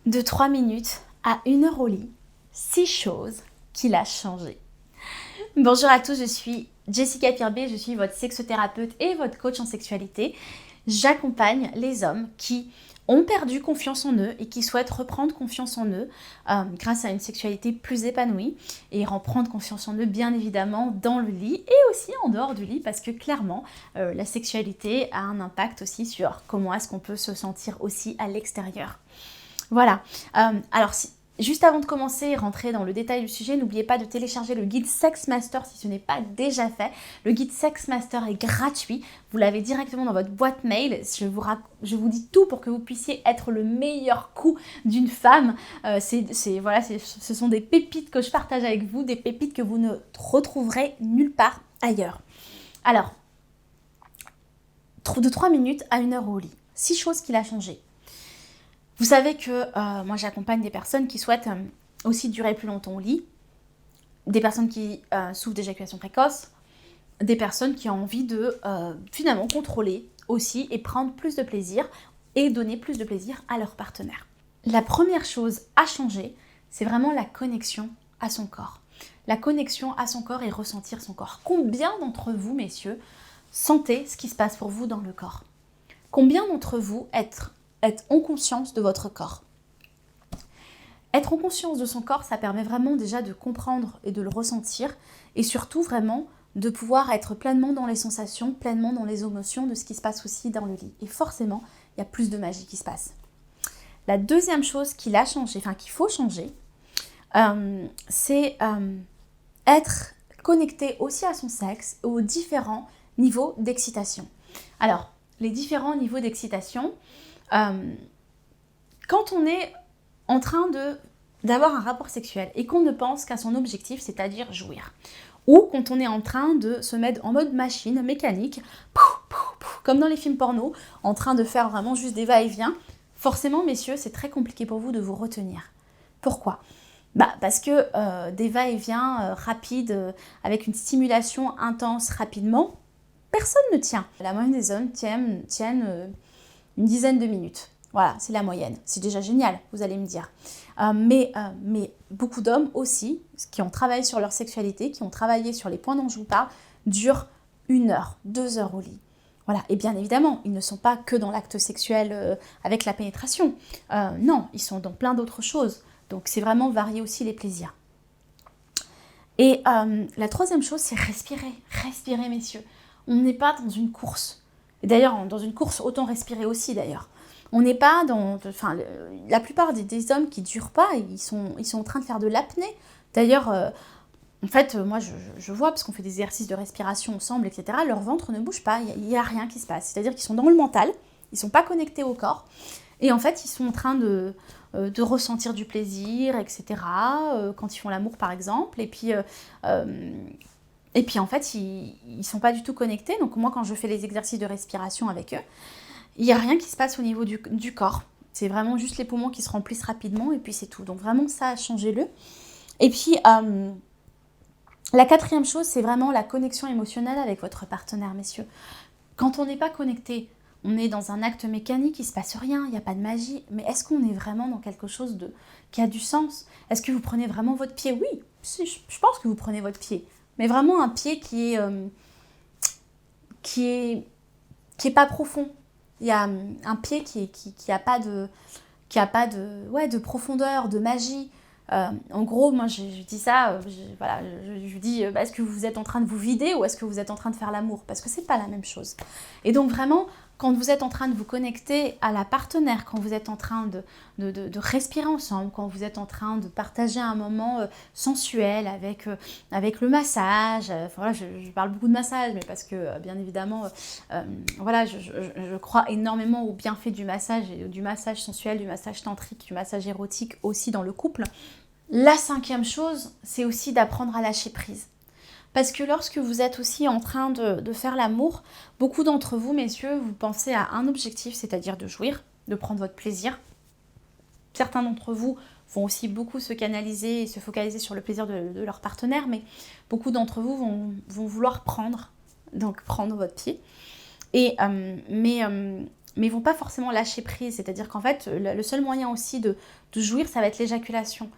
De 3 minutes à 1 heure au lit, 6 choses qu'il a changé. Bonjour à tous, je suis Jessica Pirbet, je suis votre sexothérapeute et votre coach en sexualité. J'accompagne les hommes qui ont perdu confiance en eux et qui souhaitent reprendre confiance en eux grâce à une sexualité plus épanouie et reprendre confiance en eux bien évidemment dans le lit et aussi en dehors du lit parce que clairement la sexualité a un impact aussi sur comment est-ce qu'on peut se sentir aussi à l'extérieur. Voilà, juste avant de commencer et rentrer dans le détail du sujet, n'oubliez pas de télécharger le guide Sex Master si ce n'est pas déjà fait. Le guide Sex Master est gratuit, vous l'avez directement dans votre boîte mail. Je vous dis tout pour que vous puissiez être le meilleur coup d'une femme. Ce sont des pépites que je partage avec vous, des pépites que vous ne retrouverez nulle part ailleurs. Alors, de 3 minutes à 1 heure au lit, 6 choses qu'il a changé. Vous savez que moi j'accompagne des personnes qui souhaitent aussi durer plus longtemps au lit, des personnes qui souffrent d'éjaculation précoce, des personnes qui ont envie de finalement contrôler aussi et prendre plus de plaisir et donner plus de plaisir à leur partenaire. La première chose à changer, c'est vraiment la connexion à son corps. La connexion à son corps et ressentir son corps. Combien d'entre vous, messieurs, sentez ce qui se passe pour vous dans le corps? Combien d'entre vous êtes en conscience de votre corps? Être en conscience de son corps, ça permet vraiment déjà de comprendre et de le ressentir et surtout vraiment de pouvoir être pleinement dans les sensations, pleinement dans les émotions de ce qui se passe aussi dans le lit. Et forcément, il y a plus de magie qui se passe. La deuxième chose qu'il faut changer, c'est être connecté aussi à son sexe, aux différents niveaux d'excitation. Alors, les différents niveaux d'excitation, quand on est en train d'avoir un rapport sexuel et qu'on ne pense qu'à son objectif, c'est-à-dire jouir, ou quand on est en train de se mettre en mode machine, mécanique, comme dans les films porno, en train de faire vraiment juste des va-et-vient, forcément, messieurs, c'est très compliqué pour vous de vous retenir. Pourquoi ? Parce que des va-et-vient rapides, avec une stimulation intense rapidement, personne ne tient. La moyenne des hommes tiennent une dizaine de minutes. Voilà, c'est la moyenne. C'est déjà génial, vous allez me dire. Mais beaucoup d'hommes aussi, qui ont travaillé sur leur sexualité, qui ont travaillé sur les points dont je vous parle, durent 1 heure, 2 heures au lit. Voilà, et bien évidemment, ils ne sont pas que dans l'acte sexuel avec la pénétration. Non, ils sont dans plein d'autres choses. Donc c'est vraiment varier aussi les plaisirs. Et la troisième chose, c'est respirer. Respirer, messieurs. On n'est pas dans une course. Et d'ailleurs, dans une course, autant respirer aussi d'ailleurs. On n'est pas dans... la plupart des hommes qui ne durent pas, ils sont en train de faire de l'apnée. D'ailleurs, en fait, moi je vois, parce qu'on fait des exercices de respiration ensemble, etc., leur ventre ne bouge pas, il n'y a rien qui se passe. C'est-à-dire qu'ils sont dans le mental, ils ne sont pas connectés au corps. Et en fait, ils sont en train de ressentir du plaisir, etc., quand ils font l'amour par exemple. Et puis en fait, ils ne sont pas du tout connectés. Donc moi, quand je fais les exercices de respiration avec eux, il n'y a rien qui se passe au niveau du corps. C'est vraiment juste les poumons qui se remplissent rapidement et puis c'est tout. Donc vraiment, ça, changez-le. Et puis, la quatrième chose, c'est vraiment la connexion émotionnelle avec votre partenaire, messieurs. Quand on n'est pas connecté, on est dans un acte mécanique, il ne se passe rien, il n'y a pas de magie. Mais est-ce qu'on est vraiment dans quelque chose qui a du sens? Est-ce que vous prenez vraiment votre pied? Oui, je pense que vous prenez votre pied. Mais vraiment un pied qui est pas profond. Il y a un pied qui a pas de profondeur, de magie. En gros, moi je dis ça, je dis est-ce que vous êtes en train de vous vider ou est-ce que vous êtes en train de faire l'amour? Parce que c'est pas la même chose. Et donc vraiment, quand vous êtes en train de vous connecter à la partenaire, quand vous êtes en train de respirer ensemble, quand vous êtes en train de partager un moment sensuel avec le massage, je parle beaucoup de massage, mais parce que bien évidemment, je crois énormément aux bienfaits du massage, et du massage sensuel, du massage tantrique, du massage érotique aussi dans le couple. La cinquième chose, c'est aussi d'apprendre à lâcher prise. Parce que lorsque vous êtes aussi en train de faire l'amour, beaucoup d'entre vous, messieurs, vous pensez à un objectif, c'est-à-dire de jouir, de prendre votre plaisir. Certains d'entre vous vont aussi beaucoup se canaliser et se focaliser sur le plaisir de leur partenaire, mais beaucoup d'entre vous vont vouloir prendre votre pied. mais ils vont pas forcément lâcher prise. C'est-à-dire qu'en fait, le seul moyen aussi de jouir, ça va être l'éjaculation.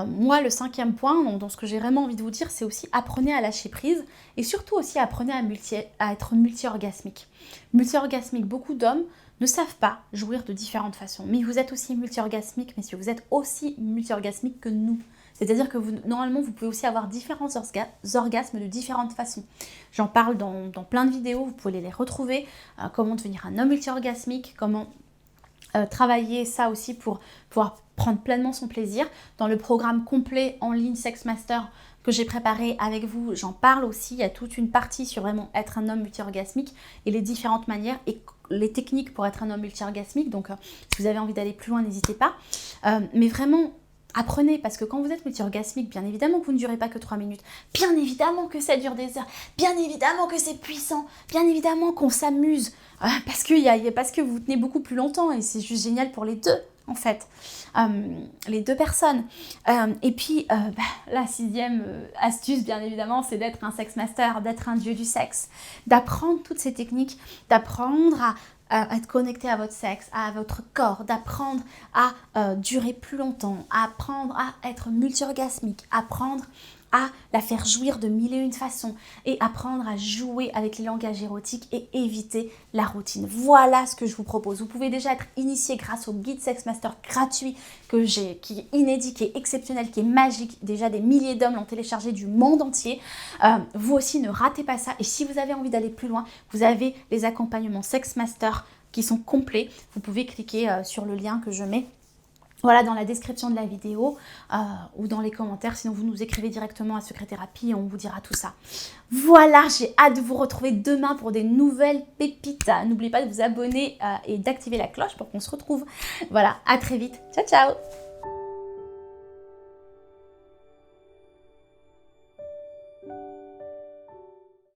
Moi, le 5e point, dans ce que j'ai vraiment envie de vous dire, c'est aussi apprenez à lâcher prise et surtout aussi apprenez à être multi-orgasmique. Multi-orgasmique, beaucoup d'hommes ne savent pas jouir de différentes façons. Mais vous êtes aussi multi-orgasmique, messieurs, vous êtes aussi multi-orgasmique que nous. C'est-à-dire que normalement, vous pouvez aussi avoir différents orgasmes de différentes façons. J'en parle dans plein de vidéos, vous pouvez les retrouver. Comment devenir un homme multi-orgasmique, comment travailler ça aussi pour pouvoir prendre pleinement son plaisir. Dans le programme complet en ligne Sex Master que j'ai préparé avec vous, j'en parle aussi. Il y a toute une partie sur vraiment être un homme multi-orgasmique et les différentes manières et les techniques pour être un homme multi-orgasmique. Donc, si vous avez envie d'aller plus loin, n'hésitez pas. Mais vraiment, apprenez, parce que quand vous êtes multi-orgasmique, bien évidemment que vous ne durez pas que 3 minutes, bien évidemment que ça dure des heures, bien évidemment que c'est puissant, bien évidemment qu'on s'amuse, parce que vous tenez beaucoup plus longtemps et c'est juste génial pour les deux, en fait, les deux personnes. Et puis, la 6e astuce, bien évidemment, c'est d'être un sex master, d'être un dieu du sexe, d'apprendre toutes ces techniques, d'apprendre à être connecté à votre sexe, à votre corps, d'apprendre à durer plus longtemps, apprendre à être multi-orgasmique, apprendre à la faire jouir de 1001 façons et apprendre à jouer avec les langages érotiques et éviter la routine. Voilà ce que je vous propose. Vous pouvez déjà être initié grâce au guide Sex Master gratuit qui est inédit, qui est exceptionnel, qui est magique. Déjà des milliers d'hommes l'ont téléchargé du monde entier. Vous aussi, ne ratez pas ça. Et si vous avez envie d'aller plus loin, vous avez les accompagnements Sex Master qui sont complets. Vous pouvez cliquer sur le lien que je mets dans la description de la vidéo ou dans les commentaires. Sinon, vous nous écrivez directement à Secret Thérapie et on vous dira tout ça. Voilà, j'ai hâte de vous retrouver demain pour des nouvelles pépites. N'oubliez pas de vous abonner et d'activer la cloche pour qu'on se retrouve. Voilà, à très vite. Ciao, ciao!